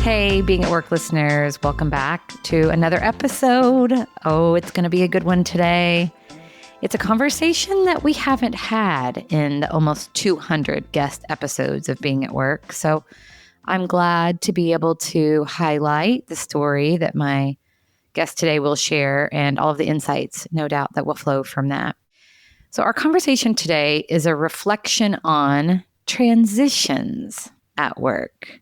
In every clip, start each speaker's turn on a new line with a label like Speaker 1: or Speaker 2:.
Speaker 1: Hey, Being at Work listeners, welcome back to another episode. Oh, it's going to be a good one today. It's a conversation that we haven't had in the almost 200 guest episodes of Being at Work. So I'm glad to be able to highlight the story that my guest today will share and all of the insights, no doubt, that will flow from that. So our conversation today is a reflection on transitions at work.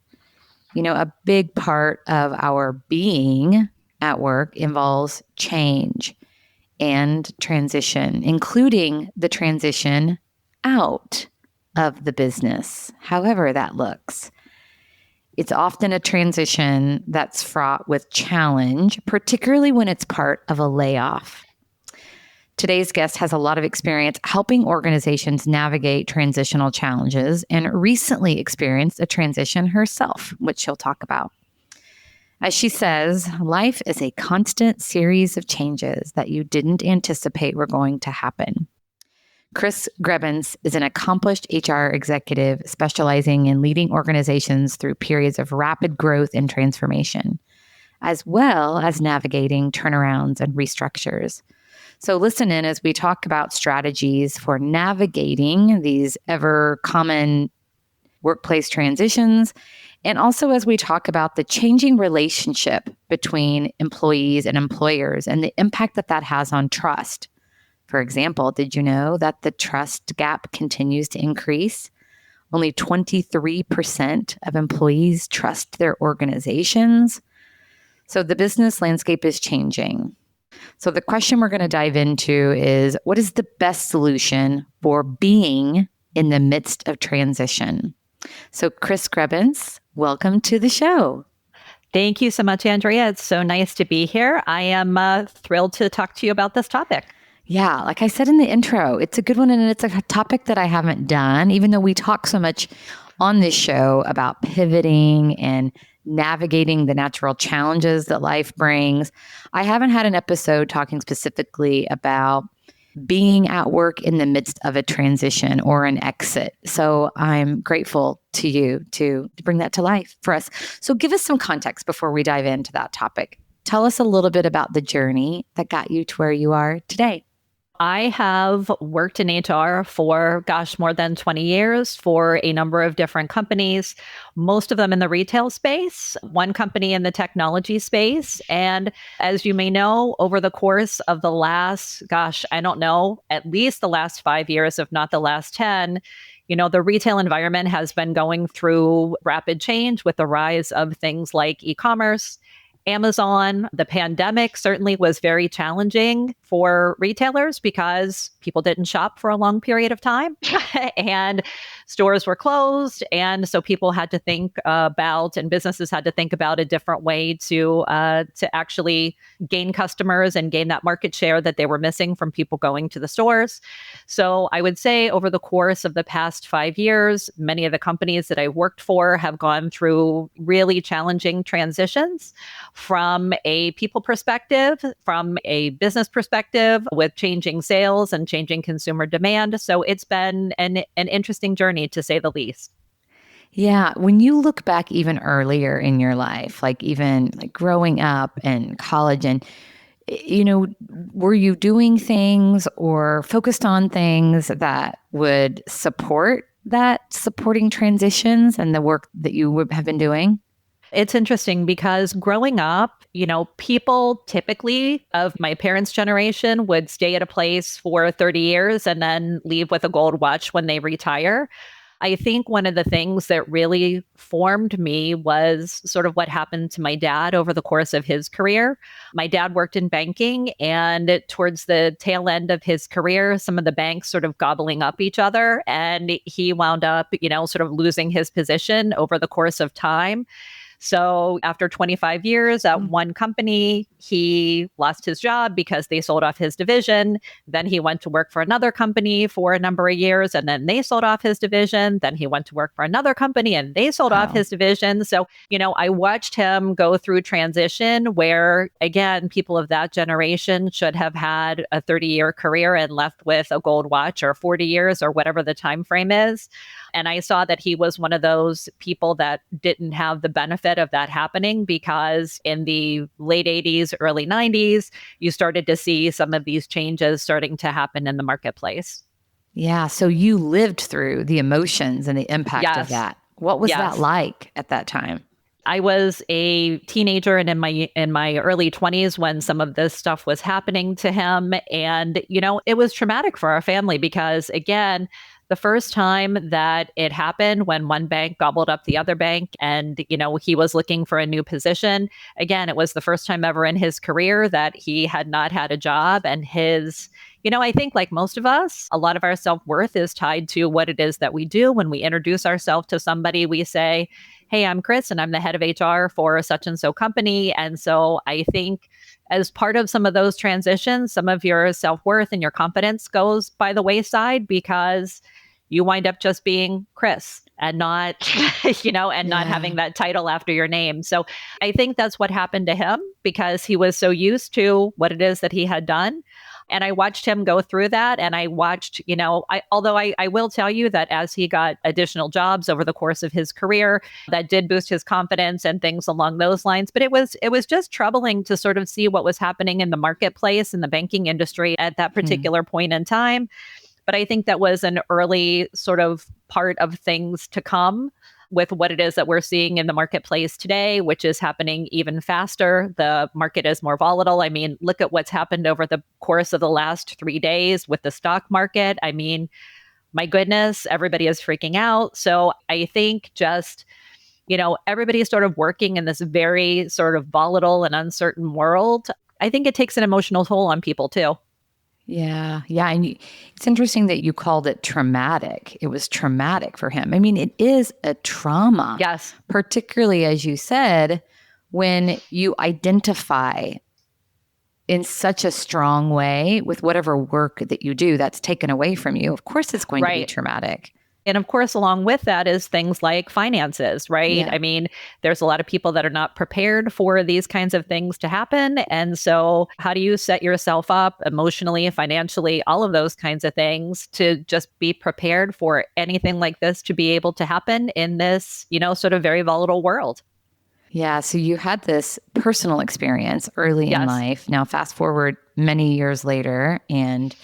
Speaker 1: You know, a big part of our being at work involves change and transition, including the transition out of the business, however that looks. It's often a transition that's fraught with challenge, particularly when it's part of a layoff. Today's guest has a lot of experience helping organizations navigate transitional challenges and recently experienced a transition herself, which she'll talk about. As she says, life is a constant series of changes that you didn't anticipate were going to happen. Chris Grebenc is an accomplished HR executive specializing in leading organizations through periods of rapid growth and transformation, as well as navigating turnarounds and restructures. So listen in as we talk about strategies for navigating these ever common workplace transitions, and also as we talk about the changing relationship between employees and employers and the impact that that has on trust. For example, did you know that the trust gap continues to increase? Only 23% of employees trust their organizations. So the business landscape is changing. So the question we're going to dive into is, what is the best solution for being in the midst of transition? So Chris Grebenc, welcome to the show.
Speaker 2: Thank you so much, Andrea. It's so nice to be here. I am thrilled to talk to you about this topic.
Speaker 1: Yeah, like I said in the intro, it's a good one, and it's a topic that I haven't done, even though we talk so much on this show about pivoting and navigating the natural challenges that life brings. I haven't had an episode talking specifically about being at work in the midst of a transition or an exit. So I'm grateful to you to bring that to life for us. So give us some context before we dive into that topic. Tell us a little bit about the journey that got you to where you are today.
Speaker 2: I have worked in HR for, more than 20 years for a number of different companies, most of them in the retail space, one company in the technology space. And as you may know, over the course of the last, at least the last 5 years, if not the last 10, the retail environment has been going through rapid change with the rise of things like e-commerce, Amazon. The pandemic certainly was very challenging for retailers because people didn't shop for a long period of time and stores were closed. And so people had to think about, and businesses had to think about a different way to actually gain customers and gain that market share that they were missing from people going to the stores. So I would say over the course of the past 5 years, many of the companies that I worked for have gone through really challenging transitions from a people perspective, from a business perspective, with changing sales and changing consumer demand. So it's been an interesting journey, to say the least.
Speaker 1: Yeah. When you look back even earlier in your life, like even like growing up and college, and, were you doing things or focused on things that would supporting transitions and the work that you would have been doing?
Speaker 2: It's interesting because growing up, people typically of my parents' generation would stay at a place for 30 years and then leave with a gold watch when they retire. I think one of the things that really formed me was sort of what happened to my dad over the course of his career. My dad worked in banking, and towards the tail end of his career, some of the banks sort of gobbling up each other, and he wound up, sort of losing his position over the course of time. So after 25 years at one company, he lost his job because they sold off his division. Then he went to work for another company for a number of years, and then they sold off his division. Then he went to work for another company and they sold off his division. So, I watched him go through transition where, again, people of that generation should have had a 30-year career and left with a gold watch, or 40 years or whatever the time frame is. And I saw that he was one of those people that didn't have the benefit bit of that happening because in the late 80s, early 90s, you started to see some of these changes starting to happen in the marketplace.
Speaker 1: Yeah. So you lived through the emotions and the impact of
Speaker 2: Yes.
Speaker 1: that. What was that
Speaker 2: Yes.
Speaker 1: like at that time?
Speaker 2: I was a teenager and in my early 20s when some of this stuff was happening to him, and it was traumatic for our family because again, the first time that it happened, when one bank gobbled up the other bank and he was looking for a new position, again, it was the first time ever in his career that he had not had a job, and I think like most of us, a lot of our self-worth is tied to what it is that we do. When we introduce ourselves to somebody, we say, hey, I'm Chris and I'm the head of HR for such and so company. And so I think as part of some of those transitions, some of your self-worth and your confidence goes by the wayside because you wind up just being Chris and not, not having that title after your name. So I think that's what happened to him because he was so used to what it is that he had done. And I watched him go through that. And I watched, although I will tell you that as he got additional jobs over the course of his career, that did boost his confidence and things along those lines. But it was just troubling to sort of see what was happening in the marketplace in the banking industry at that particular point in time. But I think that was an early sort of part of things to come with what it is that we're seeing in the marketplace today, which is happening even faster. The market is more volatile. I mean, look at what's happened over the course of the last 3 days with the stock market. I mean, my goodness, everybody is freaking out. So I think just, everybody is sort of working in this very sort of volatile and uncertain world. I think it takes an emotional toll on people too.
Speaker 1: Yeah. Yeah. And it's interesting that you called it traumatic. It was traumatic for him. I mean, it is a trauma.
Speaker 2: Yes.
Speaker 1: Particularly, as you said, when you identify in such a strong way with whatever work that you do that's taken away from you. Of course, it's going to be traumatic.
Speaker 2: And of course, along with that is things like finances, right?
Speaker 1: Yeah.
Speaker 2: I mean, there's a lot of people that are not prepared for these kinds of things to happen. And so, how do you set yourself up emotionally, financially, all of those kinds of things to just be prepared for anything like this to be able to happen in this, sort of very volatile world?
Speaker 1: Yeah. So you had this personal experience early in
Speaker 2: Yes.
Speaker 1: life. Now, fast forward many years later, and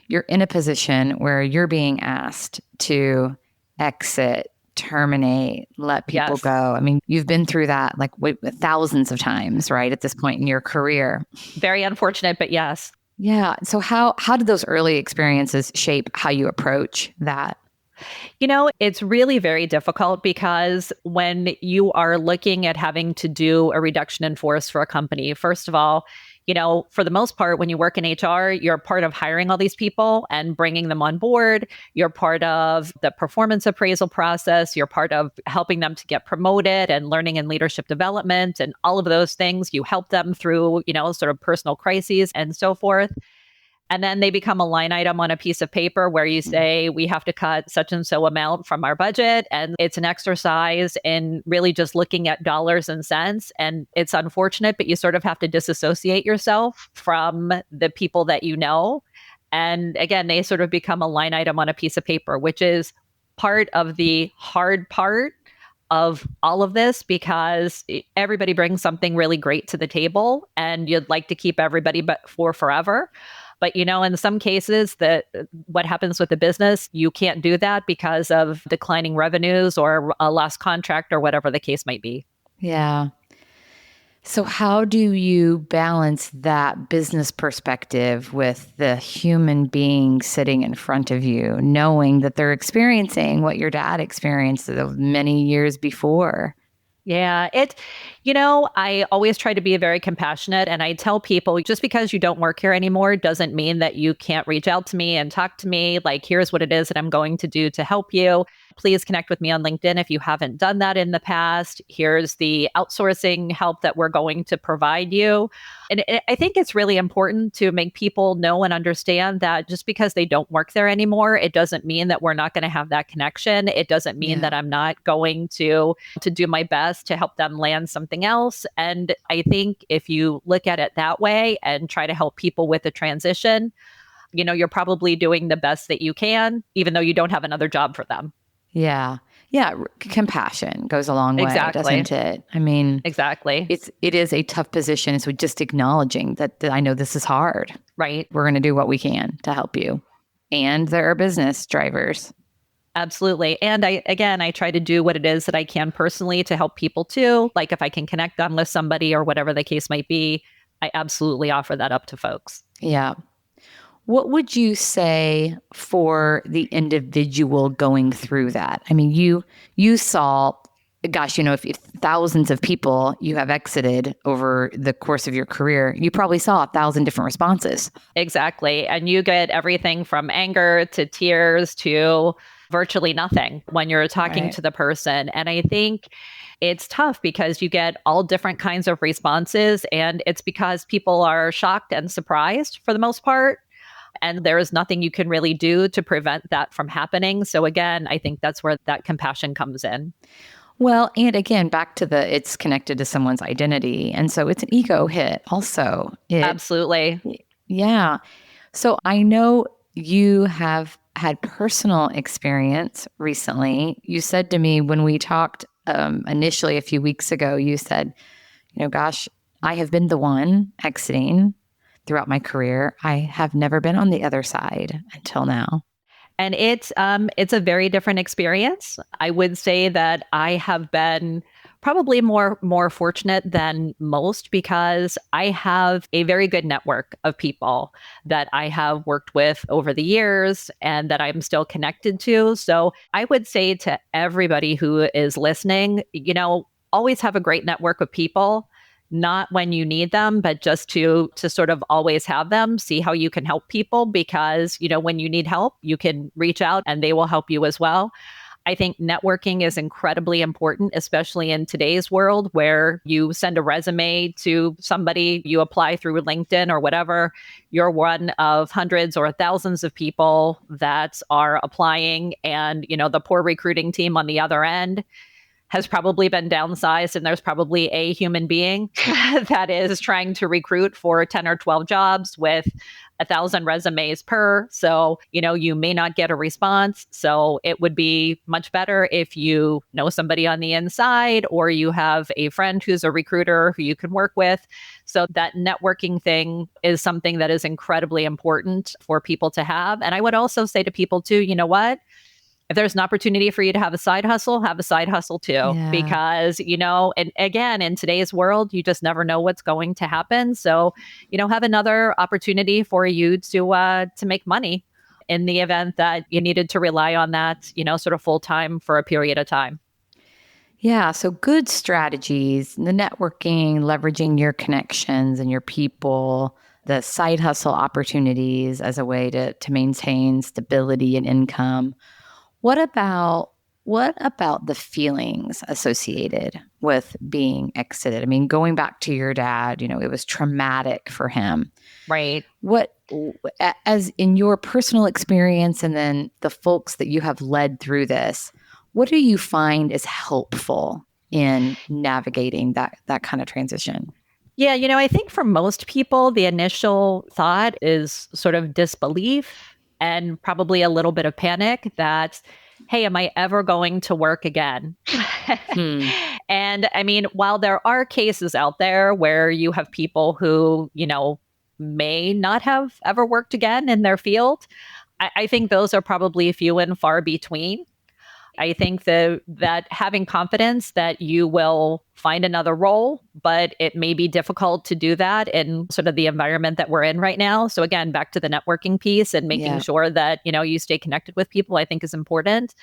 Speaker 1: you're in a position where you're being asked to exit, terminate, let people
Speaker 2: Yes.
Speaker 1: go. I mean, you've been through that like thousands of times, right? At this point in your career.
Speaker 2: Very unfortunate, but yes.
Speaker 1: Yeah. So how did those early experiences shape how you approach that?
Speaker 2: It's really very difficult because when you are looking at having to do a reduction in force for a company, first of all, for the most part, when you work in HR, you're part of hiring all these people and bringing them on board. You're part of the performance appraisal process. You're part of helping them to get promoted and learning and leadership development and all of those things. You help them through, sort of personal crises and so forth. And then they become a line item on a piece of paper where you say, we have to cut such and so amount from our budget. And it's an exercise in really just looking at dollars and cents. And it's unfortunate, but you sort of have to disassociate yourself from the people that you know. And again, they sort of become a line item on a piece of paper, which is part of the hard part of all of this because everybody brings something really great to the table and you'd like to keep everybody but for forever. But, in some cases what happens with the business, you can't do that because of declining revenues or a lost contract or whatever the case might be.
Speaker 1: Yeah. So how do you balance that business perspective with the human being sitting in front of you, knowing that they're experiencing what your dad experienced many years before?
Speaker 2: Yeah, I always try to be very compassionate. And I tell people just because you don't work here anymore doesn't mean that you can't reach out to me and talk to me. Like, here's what it is that I'm going to do to help you. Please connect with me on LinkedIn if you haven't done that in the past. Here's the outsourcing help that we're going to provide you. And I think it's really important to make people know and understand that just because they don't work there anymore, it doesn't mean that we're not going to have that connection. It doesn't mean that I'm not going to do my best to help them land something else. And I think if you look at it that way and try to help people with the transition, you're probably doing the best that you can, even though you don't have another job for them.
Speaker 1: Yeah. Yeah, compassion goes a long way,
Speaker 2: Exactly.
Speaker 1: doesn't it? I mean,
Speaker 2: Exactly.
Speaker 1: it is a tough position. So just acknowledging that I know this is hard.
Speaker 2: Right.
Speaker 1: We're going to do what we can to help you. And there are business drivers.
Speaker 2: Absolutely. And I try to do what it is that I can personally to help people too. Like if I can connect them with somebody or whatever the case might be, I absolutely offer that up to folks.
Speaker 1: Yeah. What would you say for the individual going through that? I mean, you saw, gosh, if thousands of people you have exited over the course of your career, you probably saw 1,000 different responses.
Speaker 2: Exactly. And you get everything from anger to tears to virtually nothing when you're talking
Speaker 1: Right.
Speaker 2: to the person. And I think it's tough because you get all different kinds of responses. And it's because people are shocked and surprised for the most part. And there is nothing you can really do to prevent that from happening. So, again, I think that's where that compassion comes in.
Speaker 1: Well, and again, back to it's connected to someone's identity. And so it's an ego hit also.
Speaker 2: Absolutely.
Speaker 1: Yeah. So I know you have had personal experience recently. You said to me when we talked initially a few weeks ago, you said, gosh, I have been the one exiting throughout my career. I have never been on the other side until now.
Speaker 2: And it's a very different experience. I would say that I have been probably more fortunate than most because I have a very good network of people that I have worked with over the years and that I'm still connected to. So I would say to everybody who is listening, always have a great network of people, not when you need them, but just to sort of always have them, see how you can help people because, when you need help, you can reach out and they will help you as well. I think networking is incredibly important, especially in today's world where you send a resume to somebody, you apply through LinkedIn or whatever. You're one of hundreds or thousands of people that are applying, and, the poor recruiting team on the other end has probably been downsized, and there's probably a human being that is trying to recruit for 10 or 12 jobs with 1,000 resumes per. So, you may not get a response. So it would be much better if you know somebody on the inside or you have a friend who's a recruiter who you can work with. So that networking thing is something that is incredibly important for people to have. And I would also say to people too, you know what? If there's an opportunity for you to have a side hustle too,
Speaker 1: Yeah.
Speaker 2: because, and again, in today's world, you just never know what's going to happen. So, have another opportunity for you to make money in the event that you needed to rely on that, sort of full time for a period of time.
Speaker 1: Yeah. So good strategies, the networking, leveraging your connections and your people, the side hustle opportunities as a way to maintain stability and income. What about the feelings associated with being exited? I mean, going back to your dad, it was traumatic for him.
Speaker 2: Right.
Speaker 1: What, as in your personal experience and then the folks that you have led through this, what do you find is helpful in navigating that kind of transition?
Speaker 2: Yeah, I think for most people, the initial thought is sort of disbelief and probably a little bit of panic that, hey, am I ever going to work again? And I mean, while there are cases out there where you have people who, may not have ever worked again in their field, I think those are probably few and far between. I think that having confidence that you will find another role, but it may be difficult to do that in sort of the environment that we're in right now. So again, back to the networking piece and making sure that, you stay connected with people, I think is important.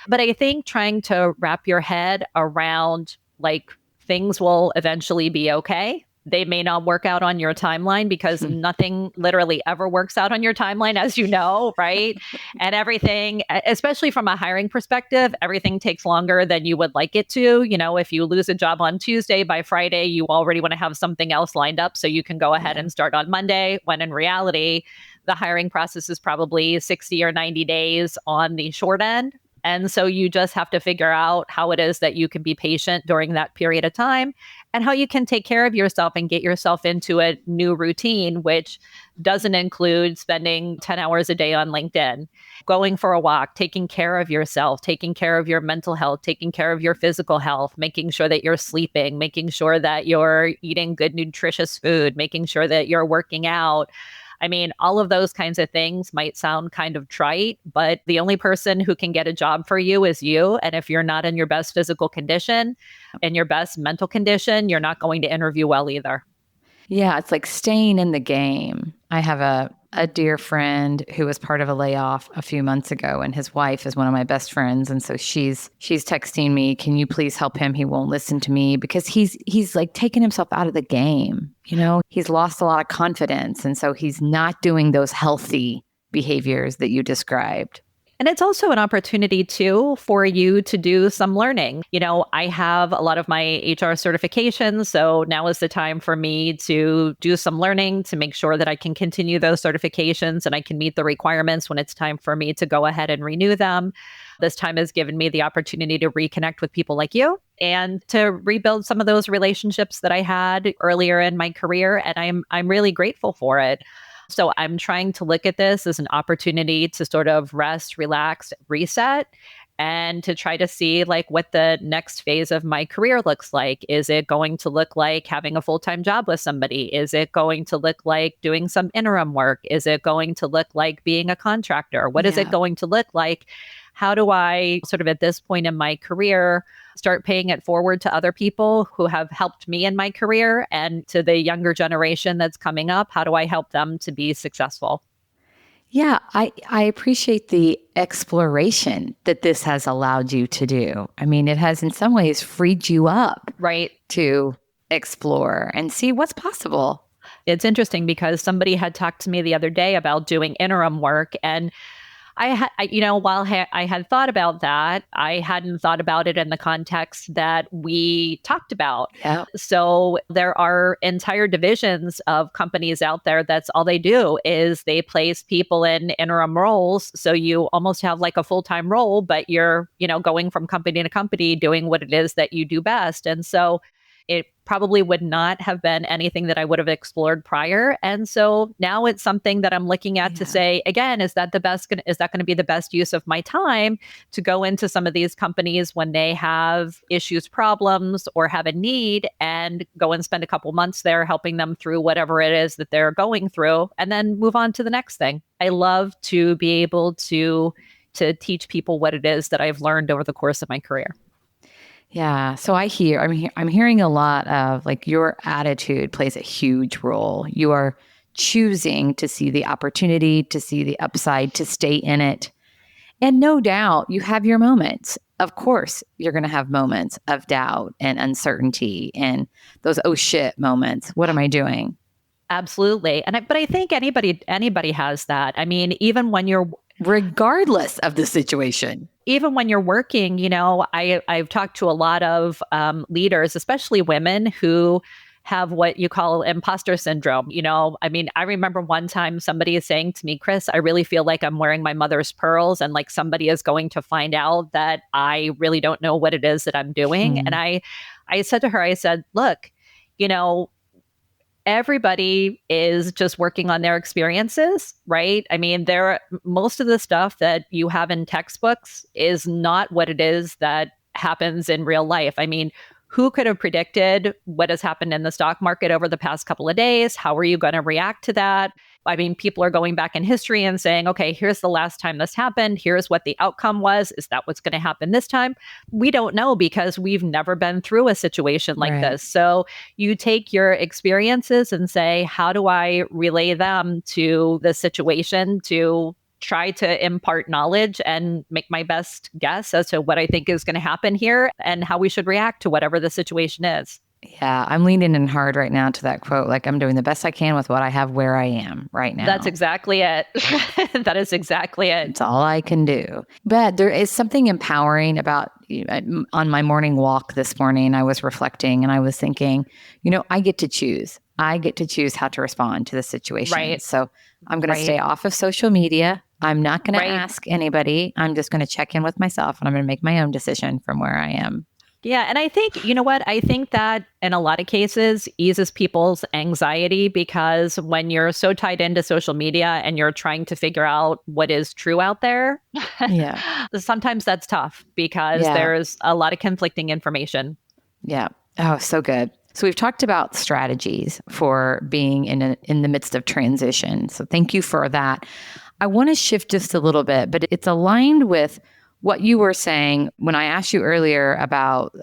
Speaker 2: But I think trying to wrap your head around like things will eventually be okay. They may not work out on your timeline because nothing literally ever works out on your timeline, as you know, right? And everything, especially from a hiring perspective, everything takes longer than you would like it to. If you lose a job on Tuesday, by Friday, you already want to have something else lined up so you can go ahead and start on Monday, when in reality, the hiring process is probably 60 or 90 days on the short end. And so you just have to figure out how it is that you can be patient during that period of time and how you can take care of yourself and get yourself into a new routine, which doesn't include spending 10 hours a day on LinkedIn, going for a walk, taking care of yourself, taking care of your mental health, taking care of your physical health, making sure that you're sleeping, making sure that you're eating good, nutritious food, making sure that you're working out. I mean, all of those kinds of things might sound kind of trite, but the only person who can get a job for you is you. And if you're not in your best physical condition and your best mental condition, you're not going to interview well either.
Speaker 1: Yeah, it's like staying in the game. I have a dear friend who was part of a layoff a few months ago, and his wife is one of my best friends. And so she's texting me, can you please help him? He won't listen to me because he's like taking himself out of the game. You know, he's lost a lot of confidence. And so he's not doing those healthy behaviors that you described.
Speaker 2: And it's also an opportunity too for you to do some learning. You know, I have a lot of my HR certifications. So now is the time for me to do some learning to make sure that I can continue those certifications and I can meet the requirements when it's time for me to go ahead and renew them. This time has given me the opportunity to reconnect with people like you and to rebuild some of those relationships that I had earlier in my career. And I'm really grateful for it. So I'm trying to look at this as an opportunity to sort of rest, relax, reset, and to try to see like what the next phase of my career looks like. Is it going to look like having a full-time job with somebody? Is it going to look like doing some interim work? Is it going to look like being a contractor? What is it going to look like? How do I sort of at this point in my career start paying it forward to other people who have helped me in my career and to the younger generation that's coming up? How do I help them to be successful?
Speaker 1: Yeah, I appreciate the exploration that this has allowed you to do. I mean, it has in some ways freed you up,
Speaker 2: right,
Speaker 1: to explore and see what's possible.
Speaker 2: It's interesting because somebody had talked to me the other day about doing interim work, and I had thought about that, I hadn't thought about it in the context that we talked about.
Speaker 1: Yeah.
Speaker 2: So there are entire divisions of companies out there that's all they do is they place people in interim roles. So you almost have like a full-time role, but you're, going from company to company doing what it is that you do best. And so it probably would not have been anything that I would have explored prior. And so now it's something that I'm looking at to say, again, is that going to be the best use of my time to go into some of these companies when they have issues, problems, or have a need and go and spend a couple months there helping them through whatever it is that they're going through and then move on to the next thing. I love to be able to teach people what it is that I've learned over the course of my career.
Speaker 1: Yeah. So I'm hearing a lot of like your attitude plays a huge role. You are choosing to see the opportunity, to see the upside, to stay in it. And no doubt you have your moments. Of course, you're going to have moments of doubt and uncertainty and those, oh shit moments. What am I doing?
Speaker 2: Absolutely. But I think anybody has that. I mean, even when you're
Speaker 1: regardless of the situation.
Speaker 2: Even when you're working, I've talked to a lot of leaders, especially women who have what you call imposter syndrome. I remember one time somebody is saying to me, Chris, I really feel like I'm wearing my mother's pearls and like somebody is going to find out that I really don't know what it is that I'm doing. And I said to her, look, everybody is just working on their experiences, right? I mean, most of the stuff that you have in textbooks is not what it is that happens in real life. I mean, who could have predicted what has happened in the stock market over the past couple of days? How are you going to react to that? I mean, people are going back in history and saying, okay, here's the last time this happened. Here's what the outcome was. Is that what's going to happen this time? We don't know because we've never been through a situation like this. So you take your experiences and say, how do I relay them to the situation to try to impart knowledge and make my best guess as to what I think is going to happen here and how we should react to whatever the situation is.
Speaker 1: Yeah, I'm leaning in hard right now to that quote. Like I'm doing the best I can with what I have where I am right now.
Speaker 2: That's exactly it. That is exactly it.
Speaker 1: It's all I can do. But there is something empowering about, on my morning walk this morning, I was reflecting and I was thinking, I get to choose. I get to choose how to respond to the situation.
Speaker 2: Right.
Speaker 1: So I'm going to stay off of social media I'm not going to
Speaker 2: Right.
Speaker 1: ask anybody. I'm just going to check in with myself and I'm going to make my own decision from where I am.
Speaker 2: Yeah. And I think, you know what? I think that in a lot of cases eases people's anxiety because when you're so tied into social media and you're trying to figure out what is true out there,
Speaker 1: Yeah.
Speaker 2: sometimes that's tough because
Speaker 1: Yeah.
Speaker 2: there's a lot of conflicting information.
Speaker 1: Yeah. Oh, so good. So we've talked about strategies for being in the midst of transition. So thank you for that. I want to shift just a little bit, but it's aligned with what you were saying when I asked you earlier about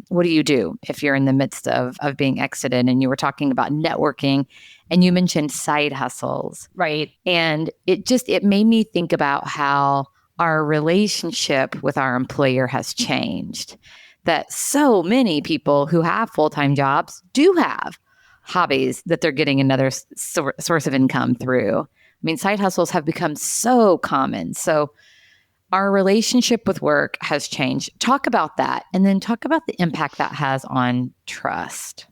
Speaker 1: what do you do if you're in the midst of being exited, and you were talking about networking, and you mentioned side hustles,
Speaker 2: Right.
Speaker 1: and it made me think about how our relationship with our employer has changed. That so many people who have full-time jobs do have hobbies that they're getting another source of income through. I mean, side hustles have become so common. So our relationship with work has changed. Talk about that, and then talk about the impact that has on trust.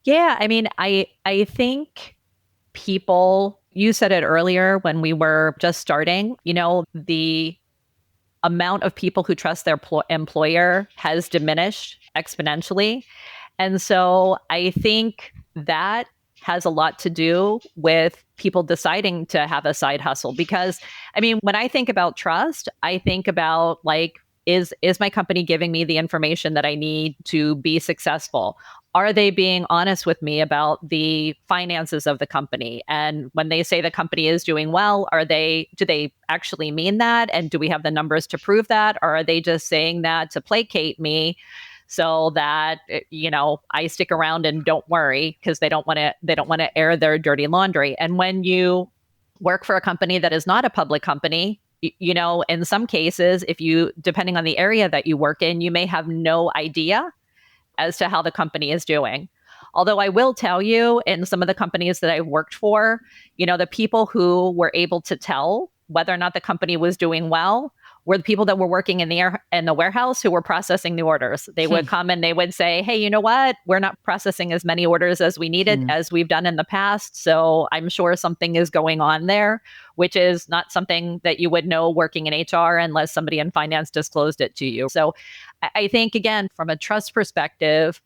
Speaker 2: Yeah. I mean, I think people, you said it earlier when we were just starting, the amount of people who trust their employer has diminished exponentially. And so I think that has a lot to do with people deciding to have a side hustle. Because, I mean, when I think about trust, I think about like, is my company giving me the information that I need to be successful? Are they being honest with me about the finances of the company? And when they say the company is doing well, do they actually mean that? And do we have the numbers to prove that? Or are they just saying that to placate me so that, I stick around and don't worry because they don't want to air their dirty laundry? And when you work for a company that is not a public company, in some cases, depending on the area that you work in, you may have no idea as to how the company is doing. Although I will tell you, in some of the companies that I've worked for, the people who were able to tell whether or not the company was doing well were the people that were working in the warehouse who were processing the orders. They would come and they would say, hey, you know what? We're not processing as many orders as we needed as we've done in the past. So I'm sure something is going on there, which is not something that you would know working in HR unless somebody in finance disclosed it to you. So I think, again, from a trust perspective,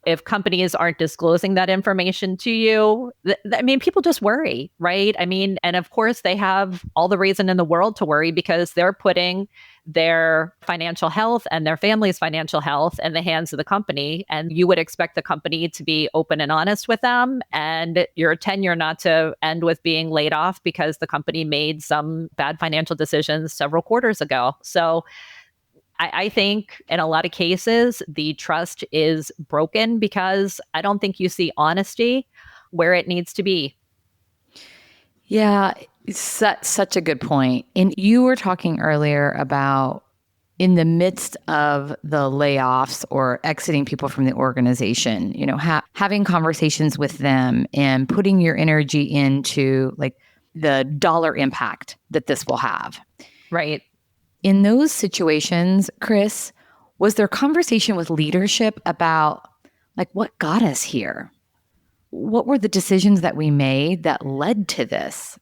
Speaker 2: if companies aren't disclosing that information to you, I mean, people just worry, right? I mean, and of course, they have all the reason in the world to worry because they're putting their financial health and their family's financial health in the hands of the company. And you would expect the company to be open and honest with them, and your tenure not to end with being laid off because the company made some bad financial decisions several quarters ago. So I think in a lot of cases, the trust is broken because I don't think you see honesty where it needs to be.
Speaker 1: Yeah, such a good point. And you were talking earlier about in the midst of the layoffs or exiting people from the organization, having conversations with them and putting your energy into like the dollar impact that this will have.
Speaker 2: Right.
Speaker 1: In those situations, Chris, was there conversation with leadership about like what got us here? What were the decisions that we made that led to this?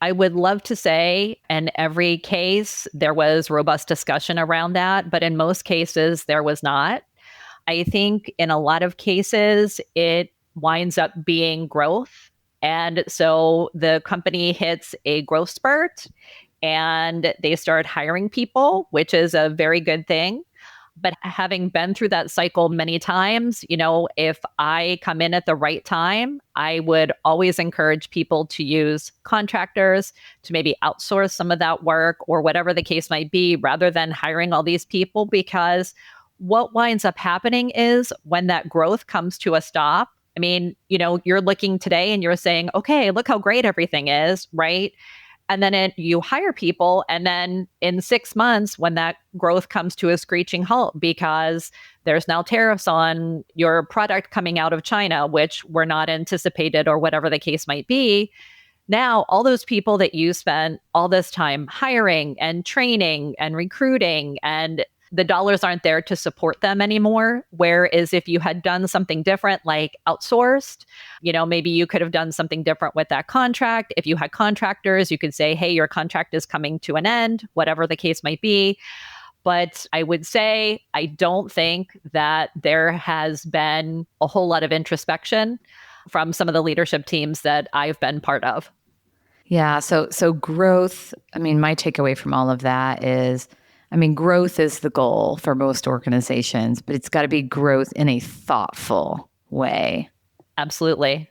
Speaker 2: I would love to say in every case there was robust discussion around that, but in most cases there was not. I think in a lot of cases it winds up being growth. And so the company hits a growth spurt and they start hiring people, which is a very good thing. But having been through that cycle many times, if I come in at the right time, I would always encourage people to use contractors to maybe outsource some of that work or whatever the case might be, rather than hiring all these people. Because what winds up happening is when that growth comes to a stop, I mean, you're looking today and you're saying, okay, look how great everything is, right? And then you hire people. And then in 6 months, when that growth comes to a screeching halt, because there's now tariffs on your product coming out of China, which were not anticipated or whatever the case might be. Now, all those people that you spent all this time hiring and training and recruiting, and the dollars aren't there to support them anymore. Whereas if you had done something different, like outsourced, maybe you could have done something different with that contract. If you had contractors, you could say, hey, your contract is coming to an end, whatever the case might be. But I would say I don't think that there has been a whole lot of introspection from some of the leadership teams that I've been part of.
Speaker 1: Yeah. So growth, my takeaway from all of that is, growth is the goal for most organizations, but it's got to be growth in a thoughtful way.
Speaker 2: Absolutely.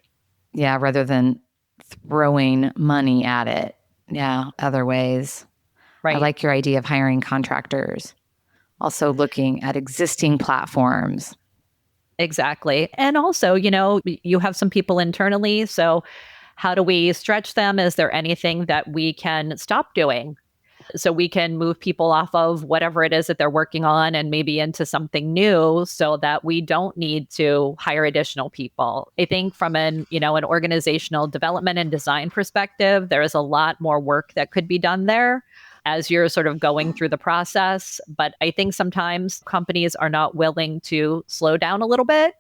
Speaker 1: Yeah. Rather than throwing money at it. Yeah. Other ways.
Speaker 2: Right.
Speaker 1: I like your idea of hiring contractors. Also looking at existing platforms.
Speaker 2: Exactly. And also, you have some people internally. So how do we stretch them? Is there anything that we can stop doing? So we can move people off of whatever it is that they're working on and maybe into something new so that we don't need to hire additional people. I think from an organizational development and design perspective, there is a lot more work that could be done there as you're sort of going through the process. But I think sometimes companies are not willing to slow down a little bit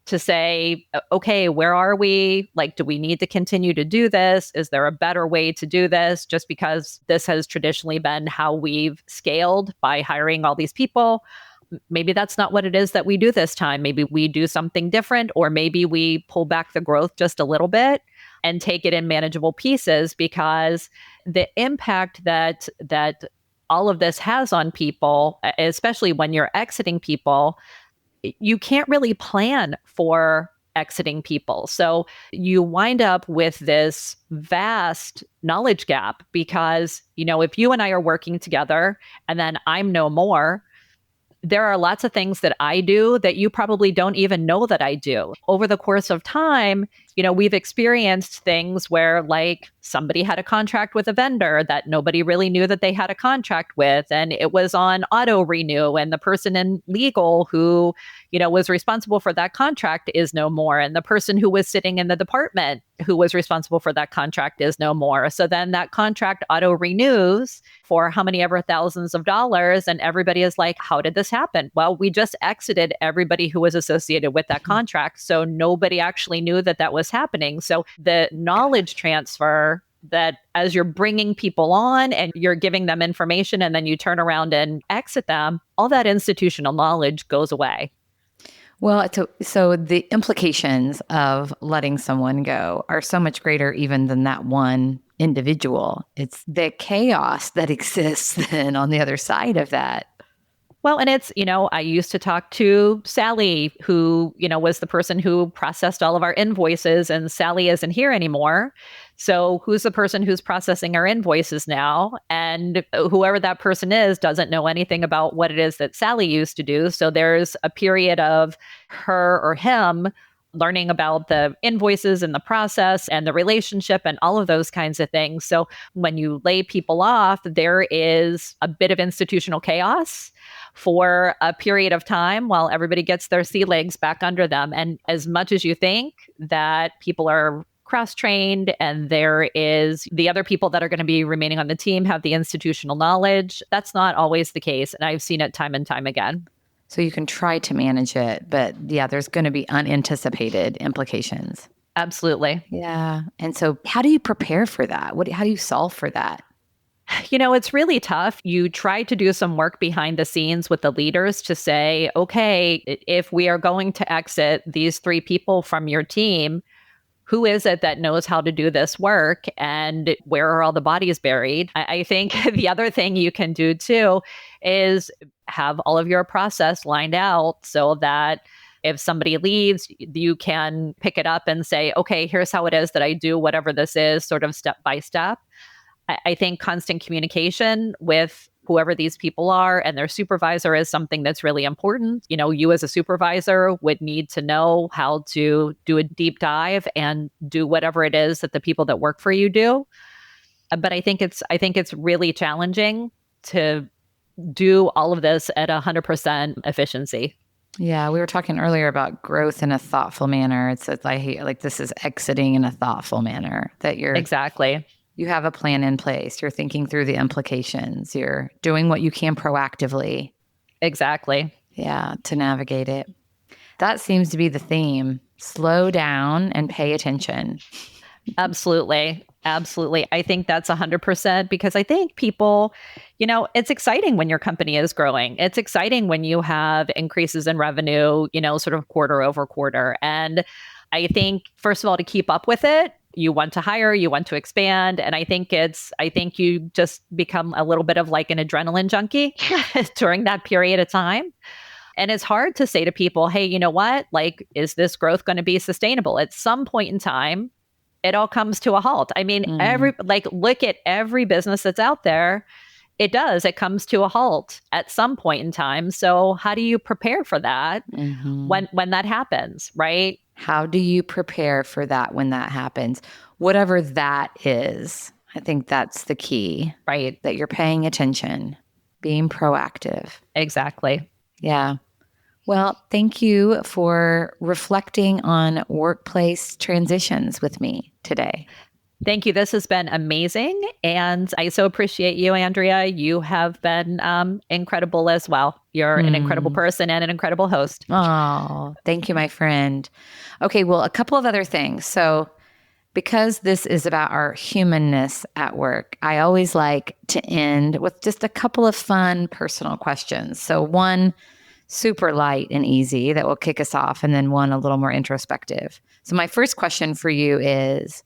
Speaker 2: to say, okay, where are we? Like, do we need to continue to do this? Is there a better way to do this? Just because this has traditionally been how we've scaled by hiring all these people. Maybe that's not what it is that we do this time. Maybe we do something different, or maybe we pull back the growth just a little bit and take it in manageable pieces, because the impact that all of this has on people, especially when you're exiting people, you can't really plan for exiting people. So you wind up with this vast knowledge gap because, if you and I are working together and then I'm no more, there are lots of things that I do that you probably don't even know that I do. Over the course of time, we've experienced things where, like, somebody had a contract with a vendor that nobody really knew that they had a contract with, and it was on auto renew, and the person in legal who, was responsible for that contract is no more, and the person who was sitting in the department who was responsible for that contract is no more. So then that contract auto renews for how many ever thousands of dollars, and everybody is like, how did this happen? Well, we just exited everybody who was associated with that contract, so nobody actually knew that that was happening. So the knowledge transfer, that as you're bringing people on and you're giving them information and then you turn around and exit them, all that institutional knowledge goes away.
Speaker 1: Well, so the implications of letting someone go are so much greater even than that one individual. It's the chaos that exists then on the other side of that.
Speaker 2: Well, and it's, I used to talk to Sally, who, was the person who processed all of our invoices, and Sally isn't here anymore. So who's the person who's processing our invoices now? And whoever that person is doesn't know anything about what it is that Sally used to do. So there's a period of her or him learning about the invoices and the process and the relationship and all of those kinds of things. So when you lay people off, there is a bit of institutional chaos for a period of time while everybody gets their sea legs back under them. And as much as you think that people are cross-trained and there is the other people that are going to be remaining on the team have the institutional knowledge, that's not always the case. And I've seen it time and time again.
Speaker 1: So you can try to manage it, but yeah, there's going to be unanticipated implications.
Speaker 2: Absolutely.
Speaker 1: Yeah. And so how do you prepare for that? How do you solve for that?
Speaker 2: It's really tough. You try to do some work behind the scenes with the leaders to say, okay, if we are going to exit these 3 people from your team, who is it that knows how to do this work, and where are all the bodies buried? I think the other thing you can do too is have all of your process lined out so that if somebody leaves, you can pick it up and say, okay, here's how it is that I do whatever this is, sort of step by step. I think constant communication with whoever these people are and their supervisor is something that's really important. You as a supervisor would need to know how to do a deep dive and do whatever it is that the people that work for you do. But I think it's really challenging to do all of this at 100% efficiency.
Speaker 1: Yeah, we were talking earlier about growth in a thoughtful manner. It's like this is exiting in a thoughtful manner, that you're
Speaker 2: exactly.
Speaker 1: You have a plan in place. You're thinking through the implications. You're doing what you can proactively.
Speaker 2: Exactly.
Speaker 1: Yeah, to navigate it. That seems to be the theme. Slow down and pay attention.
Speaker 2: Absolutely. Absolutely. I think that's 100% because I think people, it's exciting when your company is growing. It's exciting when you have increases in revenue, sort of quarter over quarter. And I think, first of all, to keep up with it, you want to hire, you want to expand. And I think you just become a little bit of like an adrenaline junkie during that period of time. And it's hard to say to people, hey, you know what? Like, is this growth going to be sustainable? At some point in time, it all comes to a halt. I mean, look at every business that's out there. It comes to a halt at some point in time. So how do you prepare for that when that happens, right?
Speaker 1: How do you prepare for that when that happens? Whatever that is, I think that's the key.
Speaker 2: Right.
Speaker 1: That you're paying attention, being proactive.
Speaker 2: Exactly.
Speaker 1: Yeah. Well, thank you for reflecting on workplace transitions with me today.
Speaker 2: Thank you. This has been amazing. And I so appreciate you, Andrea. You have been incredible as well. You're an incredible person and an incredible host.
Speaker 1: Oh, thank you, my friend. Okay, well, a couple of other things. So because this is about our humanness at work, I always like to end with just a couple of fun personal questions. So one super light and easy that will kick us off, and then one a little more introspective. So my first question for you is,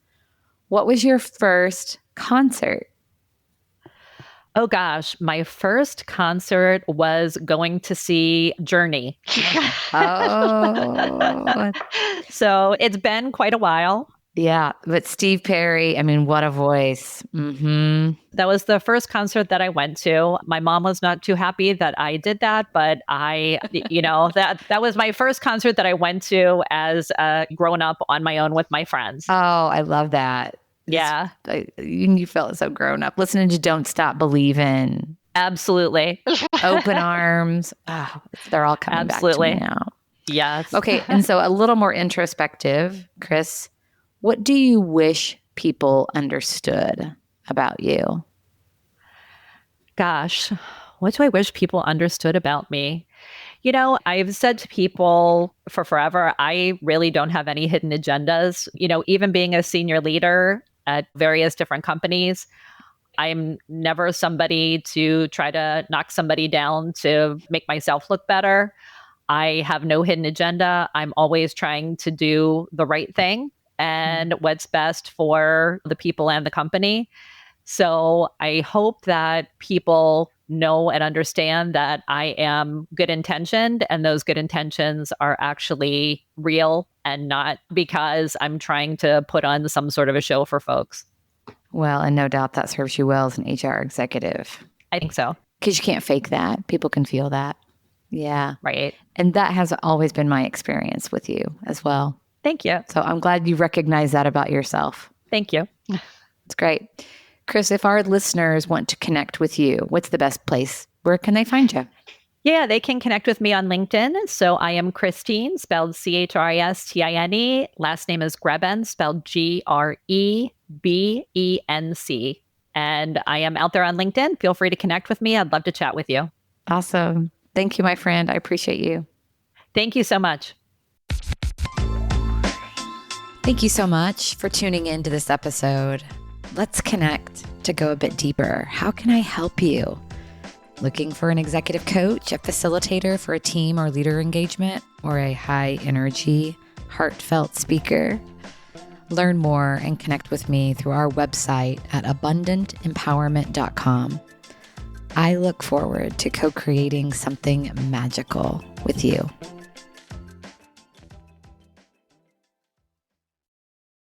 Speaker 1: what was your first concert?
Speaker 2: Oh gosh, my first concert was going to see Journey.
Speaker 1: Oh.
Speaker 2: So it's been quite a while.
Speaker 1: Yeah, but Steve Perry, I mean, what a voice.
Speaker 2: That was the first concert that I went to. My mom was not too happy that I did that, but that was my first concert that I went to as grown up on my own with my friends.
Speaker 1: Oh, I love that.
Speaker 2: Yeah.
Speaker 1: You felt so grown up. Listening to Don't Stop Believin'.
Speaker 2: Absolutely.
Speaker 1: Open Arms. Oh, they're all coming back to me now.
Speaker 2: Yes.
Speaker 1: Okay, and so a little more introspective, Chris. What do you wish people understood about you?
Speaker 2: Gosh, what do I wish people understood about me? I've said to people for forever, I really don't have any hidden agendas. Even being a senior leader at various different companies, I'm never somebody to try to knock somebody down to make myself look better. I have no hidden agenda. I'm always trying to do the right thing and what's best for the people and the company. So I hope that people know and understand that I am good intentioned, and those good intentions are actually real and not because I'm trying to put on some sort of a show for folks.
Speaker 1: Well, and no doubt that serves you well as an HR executive.
Speaker 2: I think so.
Speaker 1: Because you can't fake that. People can feel that. Yeah.
Speaker 2: Right.
Speaker 1: And that has always been my experience with you as well.
Speaker 2: Thank you.
Speaker 1: So I'm glad you recognize that about yourself.
Speaker 2: Thank you.
Speaker 1: It's great. Chris, if our listeners want to connect with you, what's the best place? Where can they find you?
Speaker 2: Yeah, they can connect with me on LinkedIn. So I am Christine, spelled Christine. Last name is Grebenc, spelled Grebenc. And I am out there on LinkedIn. Feel free to connect with me. I'd love to chat with you.
Speaker 1: Awesome. Thank you, my friend. I appreciate you.
Speaker 2: Thank you so much.
Speaker 1: Thank you so much for tuning in to this episode. Let's connect to go a bit deeper. How can I help you? Looking for an executive coach, a facilitator for a team or leader engagement, or a high energy, heartfelt speaker? Learn more and connect with me through our website at abundantempowerment.com. I look forward to co-creating something magical with you.